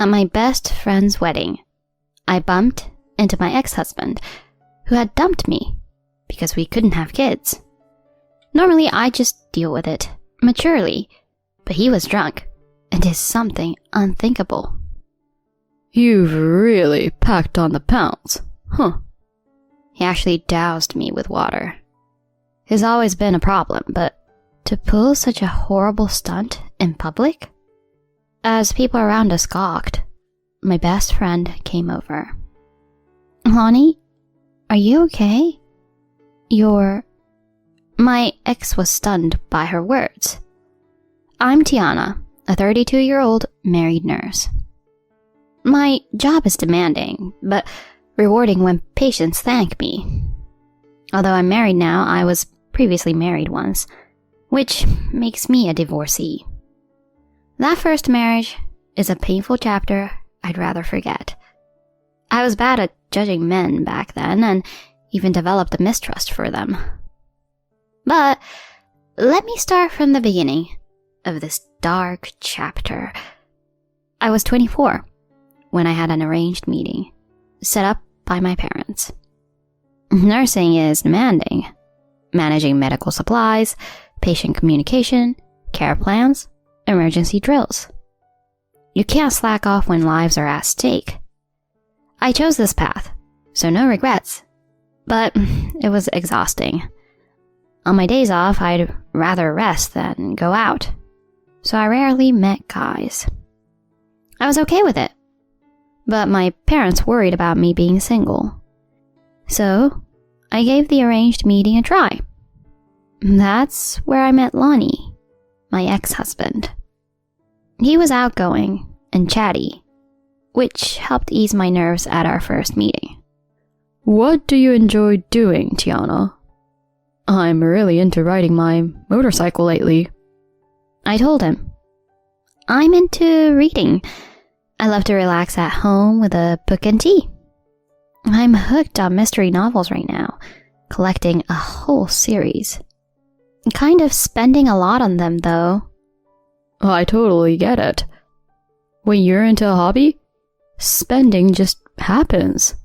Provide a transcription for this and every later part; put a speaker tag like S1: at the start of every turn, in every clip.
S1: At my best friend's wedding, I bumped into my ex-husband, who had dumped me because we couldn't have kids. Normally, I just deal with it maturely, but he was drunk and did something unthinkable.
S2: You've really packed on the pounds, huh?
S1: He actually doused me with water. It's always been a problem, but to pull such a horrible stunt in public? As people around us gawked, my best friend came over. Lonnie, are you okay? My ex was stunned by her words. I'm Tiana, a 32-year-old married nurse. My job is demanding, but rewarding when patients thank me. Although I'm married now, I was previously married once, which makes me a divorcee. That first marriage is a painful chapter I'd rather forget. I was bad at judging men back then and even developed a mistrust for them. But let me start from the beginning of this dark chapter. I was 24 when I had an arranged meeting set up by my parents. Nursing is demanding. Managing medical supplies, patient communication, care plans, emergency drills. You can't slack off when lives are at stake. I chose this path, so no regrets, but it was exhausting. On my days off, I'd rather rest than go out, so I rarely met guys. I was okay with it, but my parents worried about me being single. So, I gave the arranged meeting a try. That's where I met Lonnie, my ex-husband. He was outgoing and chatty, which helped ease my nerves at our first meeting.
S2: What do you enjoy doing, Tiana? I'm really into riding my motorcycle lately.
S1: I told him. I'm into reading. I love to relax at home with a book and tea. I'm hooked on mystery novels right now, collecting a whole series. Kind of spending a lot on them, though.
S2: I totally get it. When you're into a hobby, spending just happens.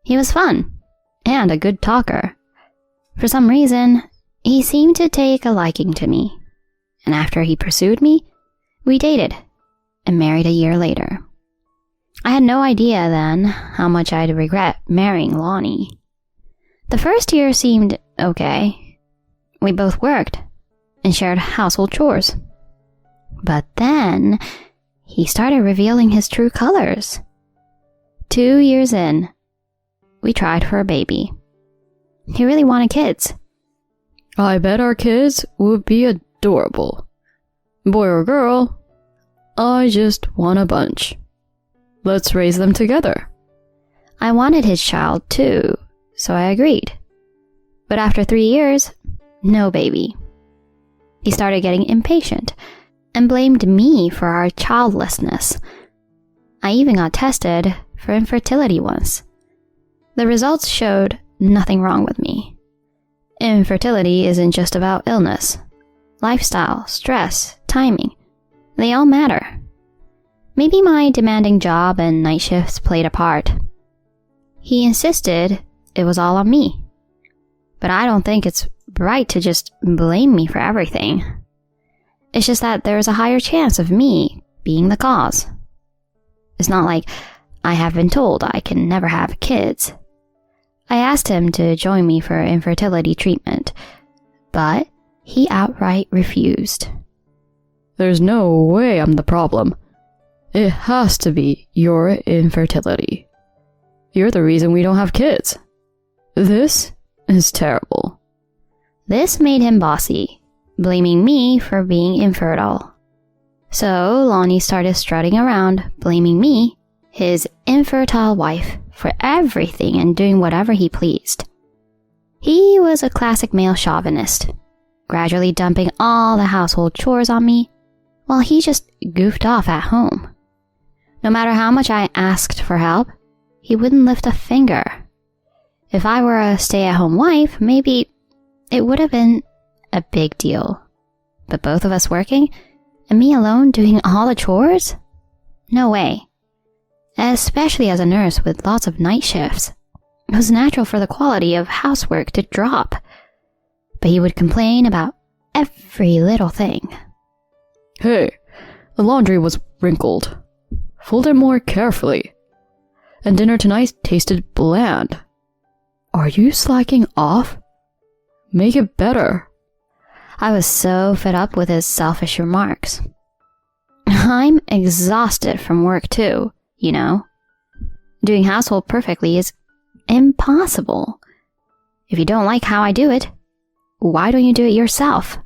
S1: He was fun, and a good talker. For some reason, he seemed to take a liking to me, and after he pursued me, we dated and married a year later. I had no idea then how much I'd regret marrying Lonnie. The first year seemed okay. We both worked and shared household chores. But then, he started revealing his true colors. 2 years in, we tried for a baby. He really wanted kids.
S2: I bet our kids would be adorable. Boy or girl, I just want a bunch. Let's raise them together.
S1: I wanted his child too, so I agreed. But after 3 years, no baby. He started getting impatient and blamed me for our childlessness. I even got tested for infertility once. The results showed nothing wrong with me. Infertility isn't just about illness. Lifestyle, stress, timing, they all matter. Maybe my demanding job and night shifts played a part. He insisted it was all on me. But I don't think it's right to just blame me for everything. It's just that there's a higher chance of me being the cause. It's not like I have been told I can never have kids. I asked him to join me for infertility treatment, but he outright refused.
S2: There's no way I'm the problem. It has to be your infertility. You're the reason we don't have kids. This is terrible.
S1: This made him bossy, blaming me for being infertile. So Lonnie started strutting around, blaming me, his infertile wife, for everything and doing whatever he pleased. He was a classic male chauvinist, gradually dumping all the household chores on me, while he just goofed off at home. No matter how much I asked for help, he wouldn't lift a finger. If I were a stay-at-home wife, maybe it would have been a big deal. But both of us working, and me alone doing all the chores? No way. Especially as a nurse with lots of night shifts. It was natural for the quality of housework to drop. But he would complain about every little thing.
S2: Hey, the laundry was wrinkled. Fold it more carefully. And dinner tonight tasted bland. Are you slacking off? Make it better.
S1: I was so fed up with his selfish remarks. I'm exhausted from work too, you know. Doing household perfectly is impossible. If you don't like how I do it, why don't you do it yourself?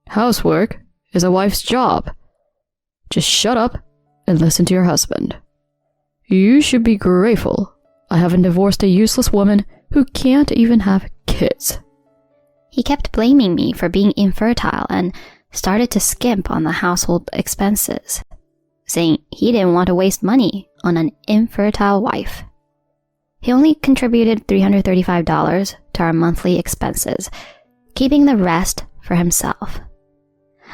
S2: Housework is a wife's job. Just shut up and listen to your husband. You should be grateful I haven't divorced a useless woman who can't even have kids.
S1: He kept blaming me for being infertile and started to skimp on the household expenses, saying he didn't want to waste money on an infertile wife. He only contributed $335 to our monthly expenses, keeping the rest for himself.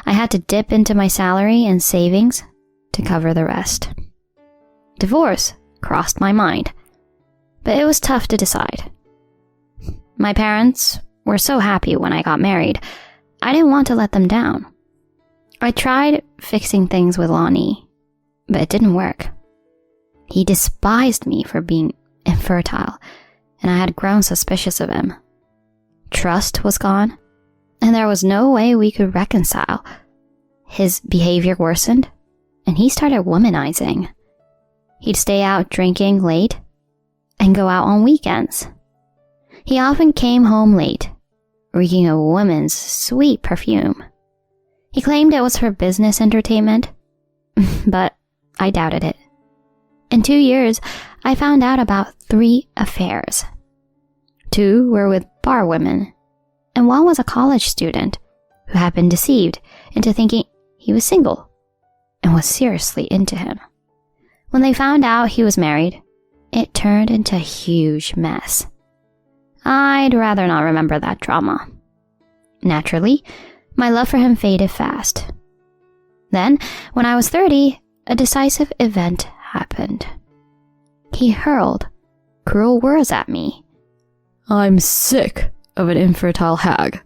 S1: I had to dip into my salary and savings to cover the rest. Divorce crossed my mind, but it was tough to decide. My parents were so happy when I got married, I didn't want to let them down. I tried fixing things with Lonnie, but it didn't work. He despised me for being infertile, and I had grown suspicious of him. Trust was gone, and there was no way we could reconcile. His behavior worsened, and he started womanizing. He'd stay out drinking late and go out on weekends. He often came home late, reeking a woman's sweet perfume. He claimed it was for business entertainment, but I doubted it. In 2 years, I found out about 3 affairs. 2 were with bar women, and 1 was a college student who had been deceived into thinking he was single and was seriously into him. When they found out he was married, it turned into a huge mess. I'd rather not remember that drama. Naturally, my love for him faded fast. Then, when I was 30, a decisive event happened. He hurled cruel words at me.
S2: I'm sick of an infertile hag.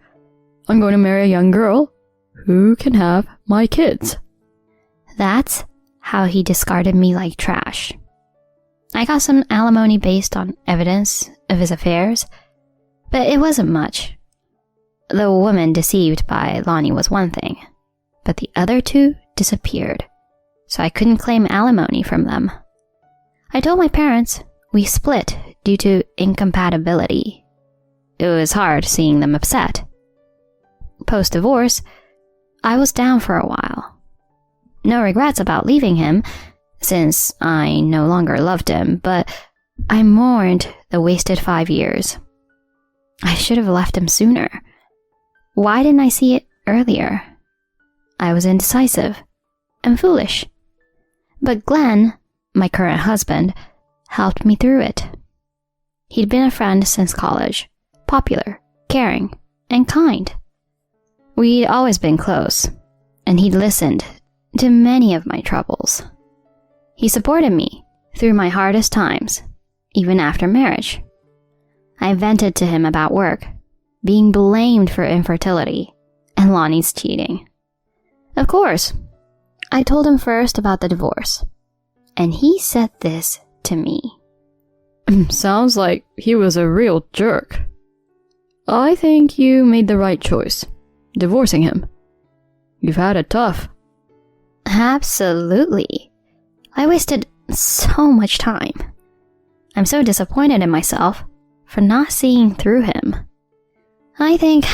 S2: I'm going to marry a young girl who can have my kids.
S1: That's how he discarded me like trash. I got some alimony based on evidence of his affairs, but it wasn't much. The woman deceived by Lonnie was one thing, but the other 2 disappeared, so I couldn't claim alimony from them. I told my parents we split due to incompatibility. It was hard seeing them upset. Post-divorce, I was down for a while. No regrets about leaving him, since I no longer loved him, but I mourned the wasted 5 years. I should have left him sooner. Why didn't I see it earlier? I was indecisive and foolish. But Glenn, my current husband, helped me through it. He'd been a friend since college, popular, caring, and kind. We'd always been close, and he'd listened to many of my troubles. He supported me through my hardest times, even after marriage. I vented to him about work, being blamed for infertility, and Lonnie's cheating. Of course, I told him first about the divorce, and he said this to me.
S2: Sounds like he was a real jerk. I think you made the right choice, divorcing him. You've had it tough.
S1: Absolutely. I wasted so much time. I'm so disappointed in myself for not seeing through him. I think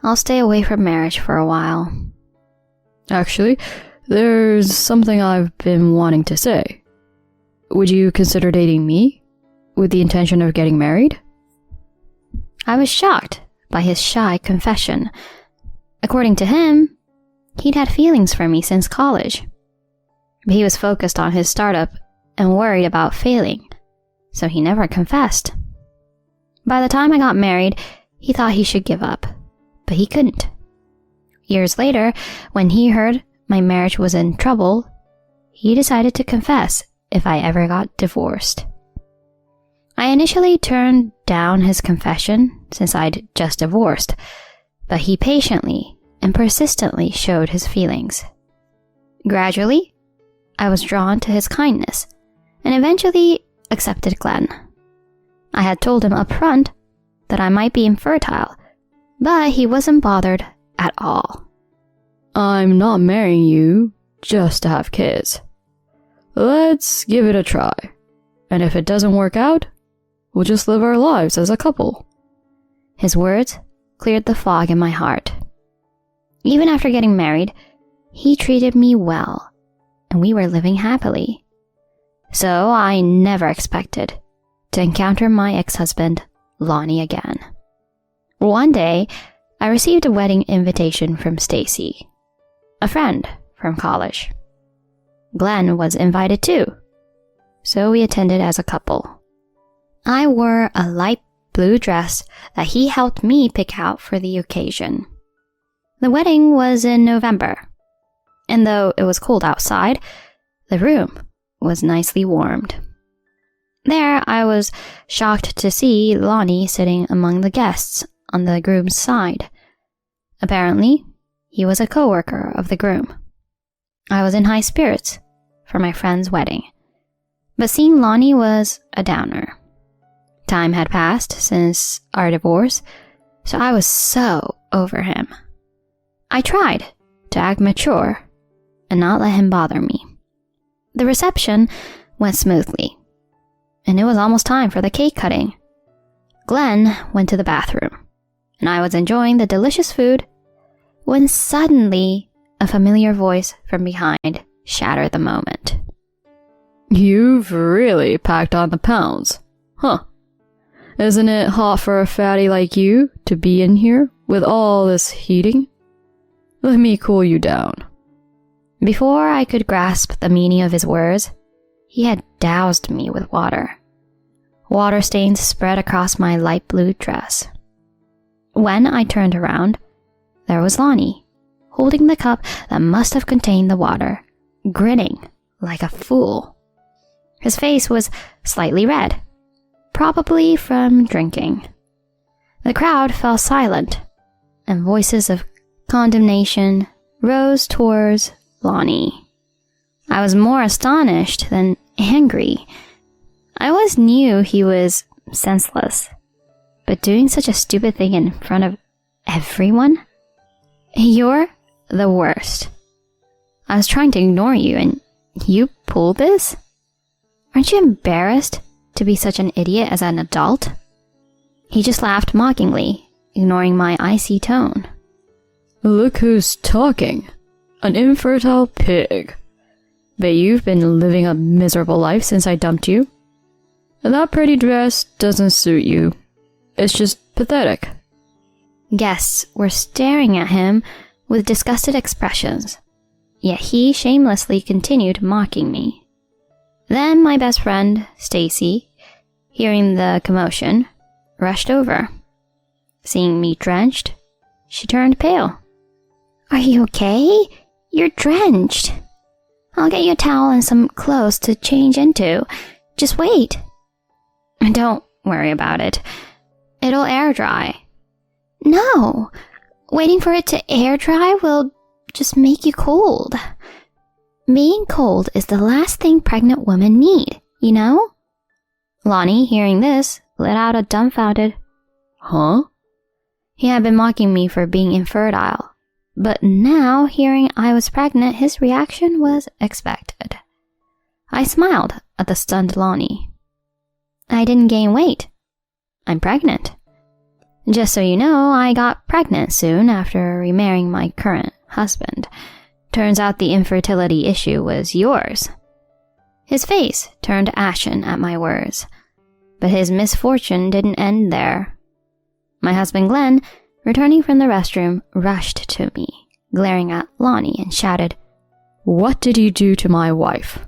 S1: I'll stay away from marriage for a while.
S2: Actually, there's something I've been wanting to say. Would you consider dating me with the intention of getting married?
S1: I was shocked by his shy confession. According to him, he'd had feelings for me since college. But he was focused on his startup and worried about failing, so he never confessed. By the time I got married, he thought he should give up, but he couldn't. Years later, when he heard my marriage was in trouble, he decided to confess if I ever got divorced. I initially turned down his confession since I'd just divorced, but he patiently and persistently showed his feelings. Gradually, I was drawn to his kindness and eventually accepted Glenn. I had told him up front that I might be infertile, but he wasn't bothered at all.
S2: I'm not marrying you just to have kids. Let's give it a try. And if it doesn't work out, we'll just live our lives as a couple.
S1: His words cleared the fog in my heart. Even after getting married, he treated me well, and we were living happily. So I never expected to encounter my ex-husband, Lonnie, again. One day, I received a wedding invitation from Stacy, a friend from college. Glenn was invited too, so we attended as a couple. I wore a light blue dress that he helped me pick out for the occasion. The wedding was in November, and though it was cold outside, the room was nicely warmed. There, I was shocked to see Lonnie sitting among the guests on the groom's side. Apparently, he was a co-worker of the groom. I was in high spirits for my friend's wedding, but seeing Lonnie was a downer. Time had passed since our divorce, so I was so over him. I tried to act mature and not let him bother me. The reception went smoothly, and it was almost time for the cake cutting. Glenn went to the bathroom, and I was enjoying the delicious food when suddenly a familiar voice from behind shattered the moment.
S2: You've really packed on the pounds, huh? Isn't it hot for a fatty like you to be in here with all this heating? Let me cool you down.
S1: Before I could grasp the meaning of his words, he had doused me with water. Water stains spread across my light blue dress. When I turned around, there was Lonnie, holding the cup that must have contained the water, grinning like a fool. His face was slightly red, probably from drinking. The crowd fell silent, and voices of condemnation rose towards Lonnie. I was more astonished than angry. I always knew he was senseless, but doing such a stupid thing in front of everyone? You're the worst. I was trying to ignore you, and you pulled this? Aren't you embarrassed to be such an idiot as an adult? He just laughed mockingly, ignoring my icy tone.
S2: Look who's talking. An infertile pig. Bet you've been living a miserable life since I dumped you. That pretty dress doesn't suit you. It's just pathetic.
S1: Guests were staring at him with disgusted expressions, yet he shamelessly continued mocking me. Then my best friend, Stacy, hearing the commotion, rushed over. Seeing me drenched, she turned pale. Are you okay? You're drenched. I'll get you a towel and some clothes to change into. Just wait. Don't worry about it. It'll air dry. No, waiting for it to air dry will just make you cold. Being cold is the last thing pregnant women need, you know? Lonnie, hearing this, let out a dumbfounded, huh? He had been mocking me for being infertile, but now, hearing I was pregnant, his reaction was expected. I smiled at the stunned Lonnie. I didn't gain weight. I'm pregnant. Just so you know, I got pregnant soon after remarrying my current husband. Turns out the infertility issue was yours. His face turned ashen at my words, but his misfortune didn't end there. My husband Glenn, returning from the restroom, rushed to me, glaring at Lonnie and shouted,
S2: What did you do to my wife?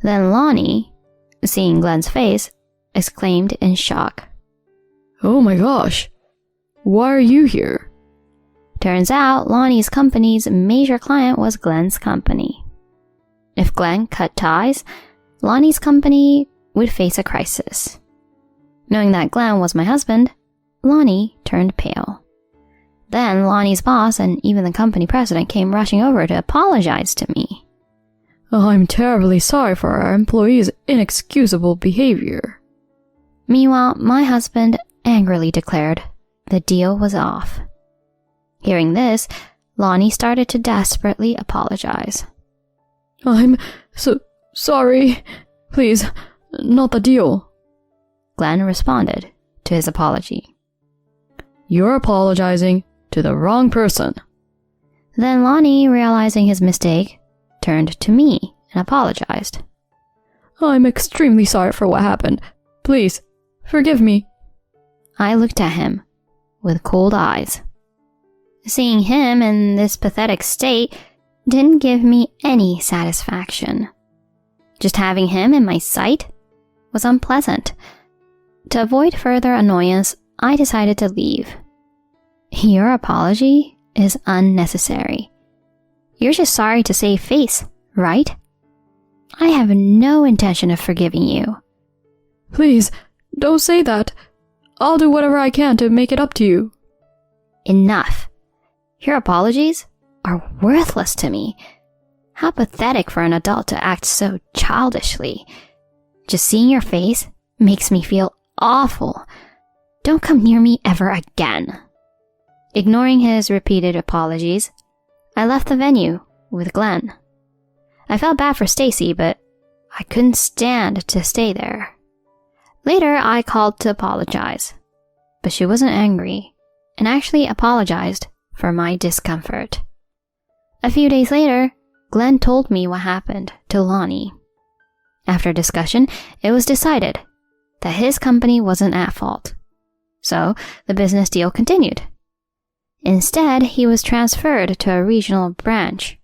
S1: Then Lonnie, seeing Glenn's face, exclaimed in shock,
S2: Oh my gosh, why are you here?
S1: Turns out Lonnie's company's major client was Glenn's company. If Glenn cut ties, Lonnie's company would face a crisis. Knowing that Glenn was my husband, Lonnie turned pale. Then Lonnie's boss and even the company president came rushing over to apologize to me.
S2: I'm terribly sorry for our employee's inexcusable behavior.
S1: Meanwhile, my husband angrily declared the deal was off. Hearing this, Lonnie started to desperately apologize.
S2: I'm so sorry. Please, not the deal.
S1: Glenn responded to his apology.
S2: You're apologizing to the wrong person.
S1: Then Lonnie, realizing his mistake, turned to me and apologized.
S2: I'm extremely sorry for what happened. Please, forgive me.
S1: I looked at him with cold eyes. Seeing him in this pathetic state didn't give me any satisfaction. Just having him in my sight was unpleasant. To avoid further annoyance, I decided to leave. Your apology is unnecessary. You're just sorry to save face, right? I have no intention of forgiving you.
S2: Please, don't say that. I'll do whatever I can to make it up to you.
S1: Enough. Your apologies are worthless to me. How pathetic for an adult to act so childishly. Just seeing your face makes me feel awful. Don't come near me ever again. Ignoring his repeated apologies, I left the venue with Glenn. I felt bad for Stacy, but I couldn't stand to stay there. Later, I called to apologize, but she wasn't angry and actually apologized for my discomfort. A few days later, Glenn told me what happened to Lonnie. After discussion, it was decided that his company wasn't at fault, so the business deal continued. Instead, he was transferred to a regional branch,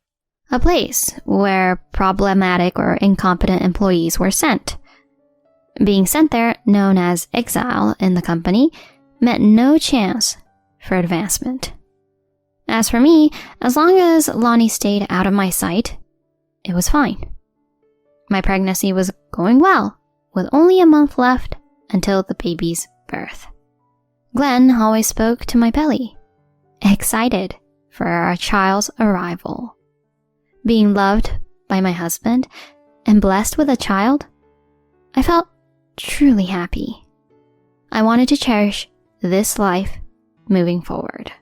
S1: a place where problematic or incompetent employees were sent. Being sent there, known as exile in the company, meant no chance for advancement. As for me, as long as Lonnie stayed out of my sight, it was fine. My pregnancy was going well, with only a month left until the baby's birth. Glenn always spoke to my belly, excited for our child's arrival. Being loved by my husband and blessed with a child, I felt truly happy. I wanted to cherish this life moving forward.